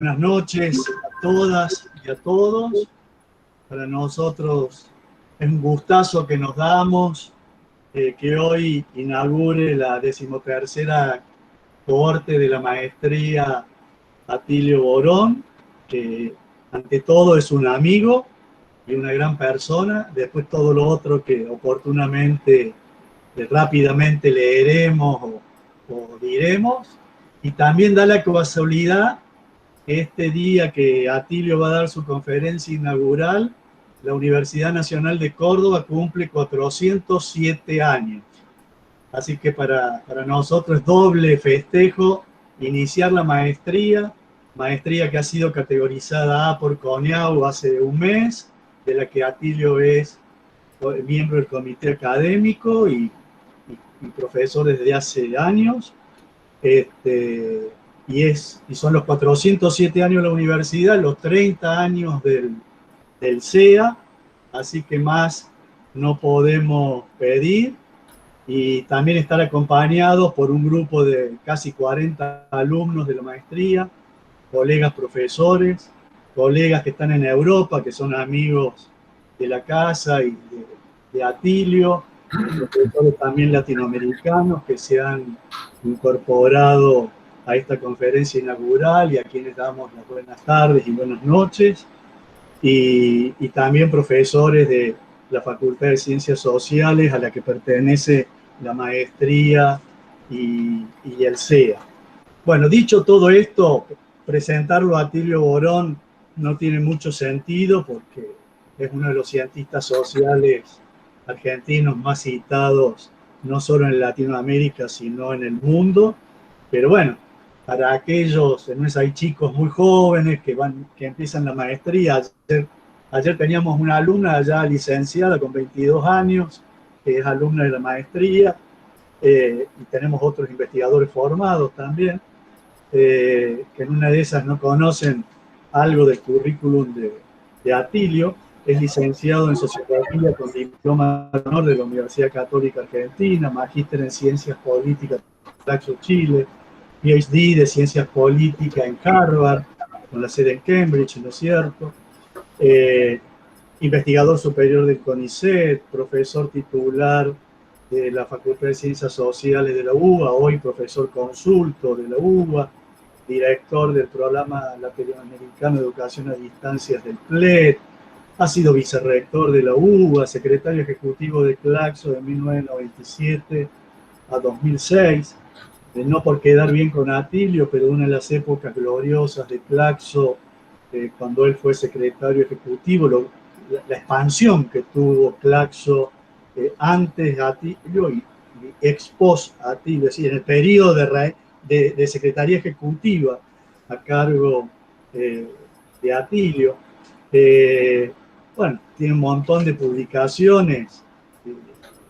Buenas noches a todas y a todos. Para nosotros es un gustazo que nos damos que hoy inaugure la 13ª cohorte de la maestría Atilio Borón, que ante todo es un amigo y una gran persona. Después todo lo otro que oportunamente, rápidamente leeremos o diremos. Y también da la casualidad este día que Atilio va a dar su conferencia inaugural, la Universidad Nacional de Córdoba cumple 407 años. Así que para nosotros es doble festejo iniciar la maestría que ha sido categorizada A por CONEAU hace un mes, de la que Atilio es miembro del comité académico y profesor desde hace años. Y son los 407 años de la universidad, los 30 años del CEA, así que más no podemos pedir. Y también estar acompañados por un grupo de casi 40 alumnos de la maestría, colegas profesores, colegas que están en Europa, que son amigos de la casa y de Atilio, profesores también latinoamericanos que se han incorporado a esta conferencia inaugural y a quienes damos las buenas tardes y buenas noches, y también profesores de la Facultad de Ciencias Sociales a la que pertenece la maestría y el CEA. Bueno, dicho todo esto, presentarlo a Atilio Borón no tiene mucho sentido porque es uno de los cientistas sociales argentinos más citados, no solo en Latinoamérica, sino en el mundo. Pero bueno, para aquellos, en hay chicos muy jóvenes que empiezan la maestría. Ayer teníamos una alumna ya licenciada con 22 años, que es alumna de la maestría, y tenemos otros investigadores formados también, que en una de esas no conocen algo del currículum de Atilio. Es licenciado en Sociología con diploma de honor de la Universidad Católica Argentina, magíster en Ciencias Políticas de Claxo, Chile, PhD de Ciencias Políticas en Harvard, con la sede en Cambridge, ¿no es cierto? Investigador superior del CONICET, profesor titular de la Facultad de Ciencias Sociales de la UBA, hoy profesor consulto de la UBA, director del Programa Latinoamericano de Educación a Distancias del PLED, ha sido vicerrector de la UBA, secretario ejecutivo de Claxo de 1997 a 2006, no por quedar bien con Atilio, pero una de las épocas gloriosas de Claxo, cuando él fue secretario ejecutivo, la expansión que tuvo Claxo antes de Atilio y ex post Atilio, es decir, en el periodo de secretaría ejecutiva a cargo de Atilio. Bueno, tiene un montón de publicaciones,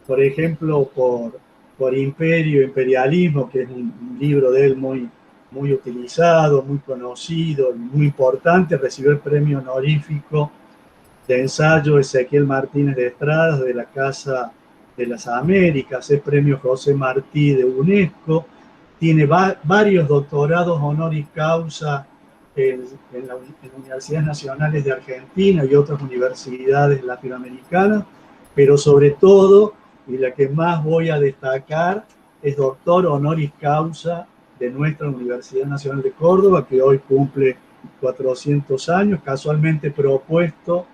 por ejemplo, por Imperio, Imperialismo, que es un libro de él muy utilizado, muy conocido, muy importante. Recibió el premio honorífico de ensayo Ezequiel Martínez de Estrada de la Casa de las Américas, es premio José Martí de UNESCO, tiene varios doctorados honoris causa en universidades nacionales de Argentina y otras universidades latinoamericanas, pero sobre todo, y la que más voy a destacar, es doctor honoris causa de nuestra Universidad Nacional de Córdoba, que hoy cumple 400 años, casualmente propuesto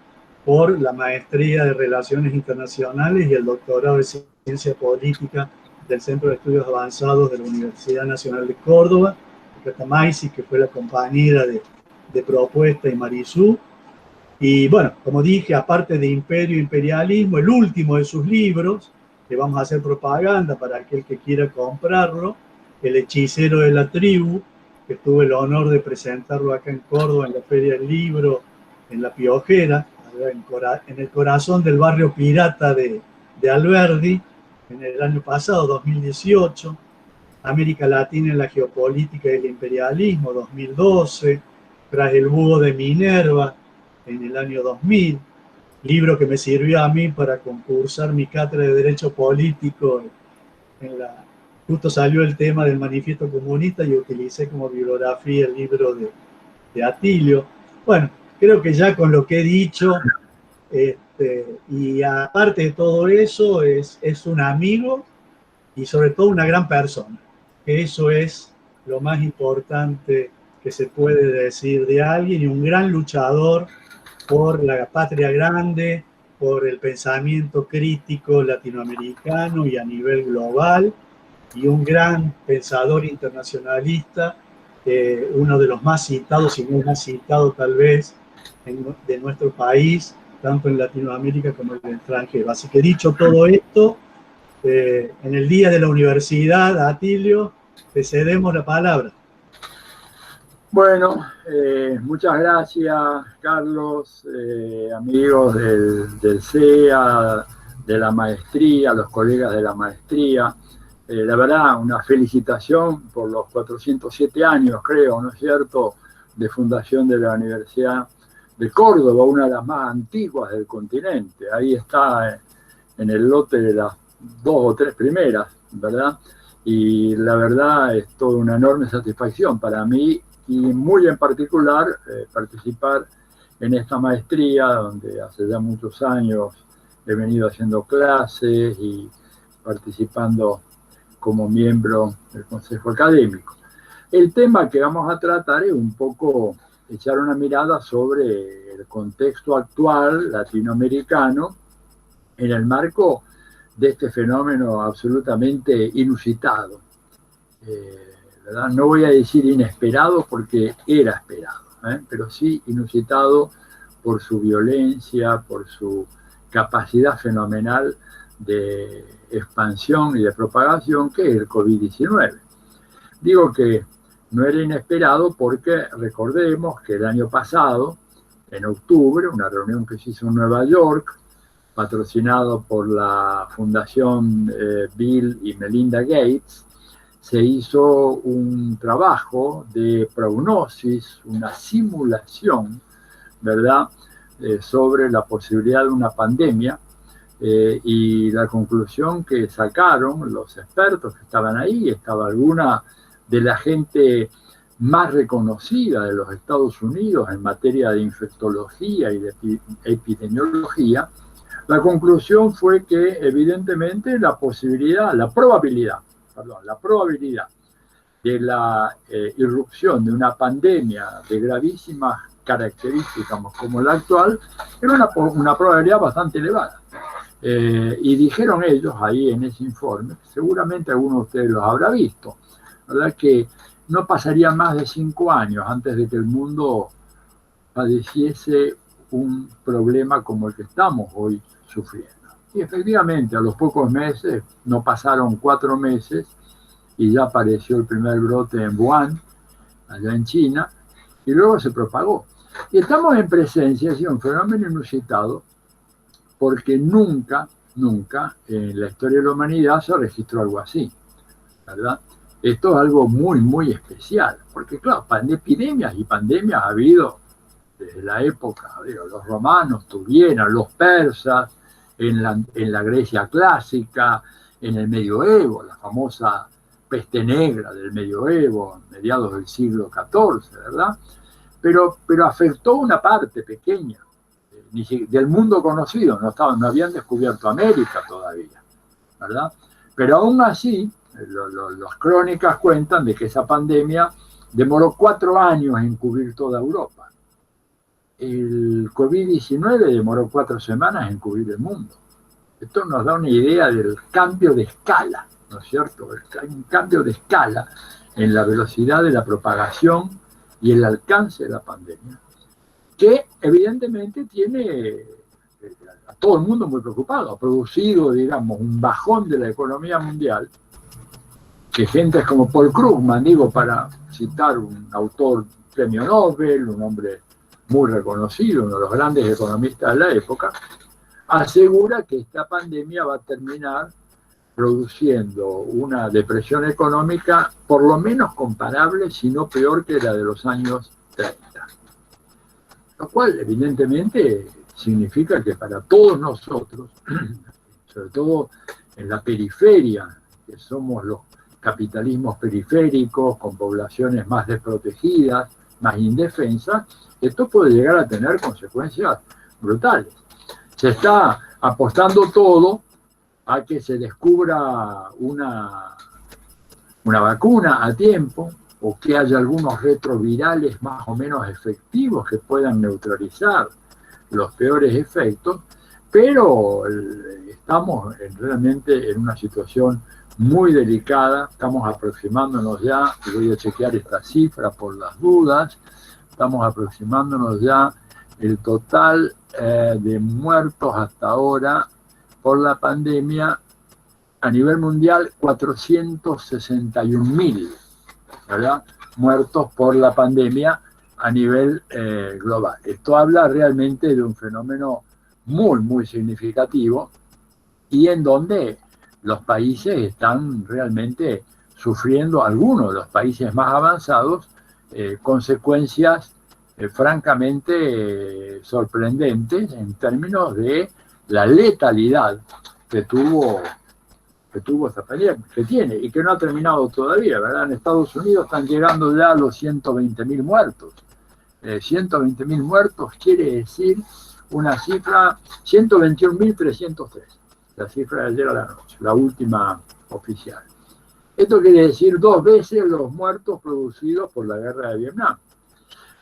por la maestría de Relaciones Internacionales y el doctorado de Ciencia Política del Centro de Estudios Avanzados de la Universidad Nacional de Córdoba, Cata Maisi, que fue la compañera de propuesta, y Marisú. Y bueno, como dije, aparte de Imperio, Imperialismo, el último de sus libros, que vamos a hacer propaganda para aquel que quiera comprarlo, El Hechicero de la Tribu, que tuve el honor de presentarlo acá en Córdoba, en la Feria del Libro, en La Piojera, en el corazón del barrio pirata de Alberdi, en el año pasado, 2018, América Latina en la geopolítica y el imperialismo, 2012, Tras el búho de Minerva, en el año 2000, libro que me sirvió a mí para concursar mi cátedra de Derecho Político. Justo salió el tema del Manifiesto Comunista y utilicé como bibliografía el libro de Atilio. Bueno, creo que ya con lo que he dicho, y aparte de todo eso, es un amigo y sobre todo una gran persona. Eso es lo más importante que se puede decir de alguien, y un gran luchador por la patria grande, por el pensamiento crítico latinoamericano y a nivel global, y un gran pensador internacionalista, uno de los más citados, si no el más citado tal vez, de nuestro país, tanto en Latinoamérica como en el extranjero. Así que dicho todo esto, en el día de la universidad, Atilio, te cedemos la palabra. Bueno, muchas gracias, Carlos, amigos del CEA, de la maestría, los colegas de la maestría. La verdad, una felicitación por los 407 años, creo, ¿no es cierto?, de fundación de la Universidad de Córdoba, una de las más antiguas del continente. Ahí está en el lote de las 2 o 3 primeras, ¿verdad? Y la verdad es toda una enorme satisfacción para mí, y muy en particular participar en esta maestría, donde hace ya muchos años he venido haciendo clases y participando como miembro del Consejo Académico. El tema que vamos a tratar es un poco echar una mirada sobre el contexto actual latinoamericano en el marco de este fenómeno absolutamente inusitado. ¿Verdad? No voy a decir inesperado porque era esperado, pero sí inusitado por su violencia, por su capacidad fenomenal de expansión y de propagación, que es el COVID-19. Digo que no era inesperado porque recordemos que el año pasado, en octubre, una reunión que se hizo en Nueva York, patrocinado por la Fundación Bill y Melinda Gates, se hizo un trabajo de prognosis, una simulación, ¿verdad?, sobre la posibilidad de una pandemia, y la conclusión que sacaron los expertos que estaban ahí, estaba alguna de la gente más reconocida de los Estados Unidos en materia de infectología y de epidemiología. La conclusión fue que evidentemente la probabilidad de la irrupción de una pandemia de gravísimas características como la actual era una probabilidad bastante elevada. Y dijeron ellos ahí en ese informe, seguramente algunos de ustedes los habrá visto, ¿verdad?, que no pasaría más de 5 años antes de que el mundo padeciese un problema como el que estamos hoy sufriendo. Y efectivamente, a los pocos meses, no pasaron 4 meses, y ya apareció el primer brote en Wuhan, allá en China, y luego se propagó. Y estamos en presencia de un fenómeno inusitado, porque nunca en la historia de la humanidad se registró algo así, ¿verdad? Esto es algo muy, muy especial, porque claro, epidemias y pandemias ha habido desde la época, los romanos tuvieron, los persas, en la Grecia clásica, en el medioevo, la famosa peste negra del medioevo, mediados del siglo XIV, ¿verdad? Pero afectó una parte pequeña del mundo conocido, no habían descubierto América todavía, ¿verdad? Pero aún así, las crónicas cuentan de que esa pandemia demoró 4 años en cubrir toda Europa. El COVID-19 demoró 4 semanas en cubrir el mundo. Esto nos da una idea del cambio de escala, ¿no es cierto? Hay un cambio de escala en la velocidad de la propagación y el alcance de la pandemia, que evidentemente tiene a todo el mundo muy preocupado. Ha producido, digamos, un bajón de la economía mundial, que gentes como Paul Krugman, digo, para citar un autor premio Nobel, un hombre muy reconocido, uno de los grandes economistas de la época, asegura que esta pandemia va a terminar produciendo una depresión económica por lo menos comparable, si no peor, que la de los años 30. Lo cual, evidentemente, significa que para todos nosotros, sobre todo en la periferia, que somos los capitalismos periféricos, con poblaciones más desprotegidas, más indefensas, esto puede llegar a tener consecuencias brutales. Se está apostando todo a que se descubra una vacuna a tiempo, o que haya algunos retrovirales más o menos efectivos que puedan neutralizar los peores efectos, pero estamos realmente en una situación muy delicada. Estamos aproximándonos ya, y voy a chequear esta cifra por las dudas, estamos aproximándonos ya el total de muertos hasta ahora por la pandemia a nivel mundial, 461.000, ¿verdad? Muertos por la pandemia a nivel global. Esto habla realmente de un fenómeno muy, muy significativo, y en donde los países están realmente sufriendo, algunos de los países más avanzados, consecuencias francamente sorprendentes en términos de la letalidad que tuvo esta pandemia, que tiene y que no ha terminado todavía, ¿verdad? En Estados Unidos están llegando ya a los 120.000 muertos. 120.000 muertos quiere decir una cifra, 121.303, la cifra de ayer a la noche, la última oficial. Esto quiere decir 2 veces los muertos producidos por la guerra de Vietnam.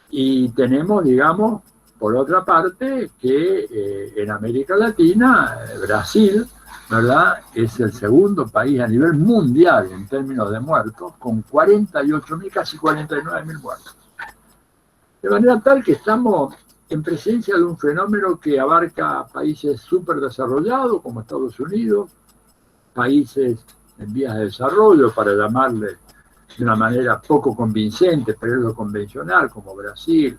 Y tenemos, digamos, por otra parte, que en América Latina, Brasil, ¿verdad?, es el segundo país a nivel mundial en términos de muertos, con 48.000, casi 49.000 muertos. De manera tal que estamos en presencia de un fenómeno que abarca países súper desarrollados como Estados Unidos, países en vías de desarrollo, para llamarle de una manera poco convincente, pero es lo convencional, como Brasil,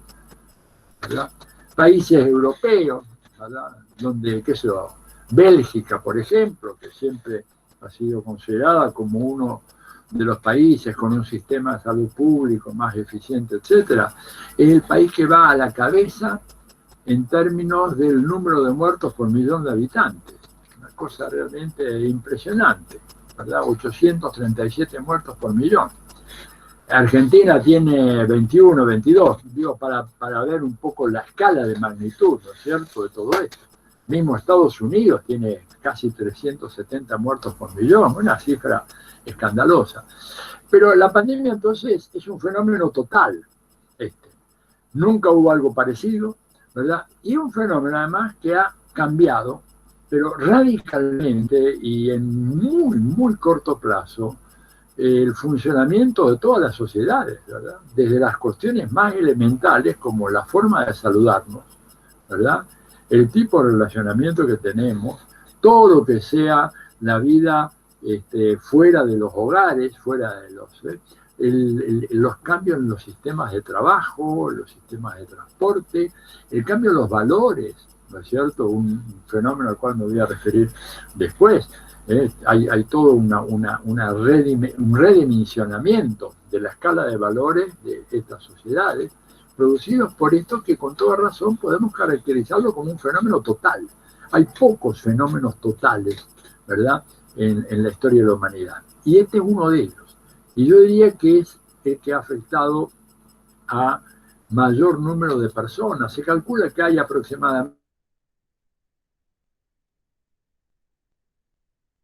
¿verdad?, países europeos, ¿verdad?, donde, qué sé yo, Bélgica, por ejemplo, que siempre ha sido considerada como uno de los países con un sistema de salud público más eficiente, etcétera, es el país que va a la cabeza en términos del número de muertos por millón de habitantes. Una cosa realmente impresionante, ¿verdad? 837 muertos por millón. Argentina tiene 21, 22, digo, para ver un poco la escala de magnitud, ¿no es cierto?, de todo esto. Mismo Estados Unidos tiene casi 370 muertos por millón, una cifra escandalosa. Pero la pandemia entonces es un fenómeno total. Nunca hubo algo parecido, ¿verdad? Y un fenómeno además que ha cambiado, pero radicalmente y en muy, muy corto plazo, el funcionamiento de todas las sociedades, ¿verdad? Desde las cuestiones más elementales como la forma de saludarnos, ¿verdad?, el tipo de relacionamiento que tenemos, todo lo que sea la vida fuera de los hogares, fuera de los cambios en los sistemas de trabajo, los sistemas de transporte, el cambio de los valores, ¿no es cierto?, un fenómeno al cual me voy a referir después. Hay todo un redimensionamiento de la escala de valores de estas sociedades, producidos por esto que con toda razón podemos caracterizarlo como un fenómeno total. Hay pocos fenómenos totales, ¿verdad?, en la historia de la humanidad. Y este es uno de ellos. Y yo diría que es el que ha afectado a mayor número de personas. Se calcula que hay aproximadamente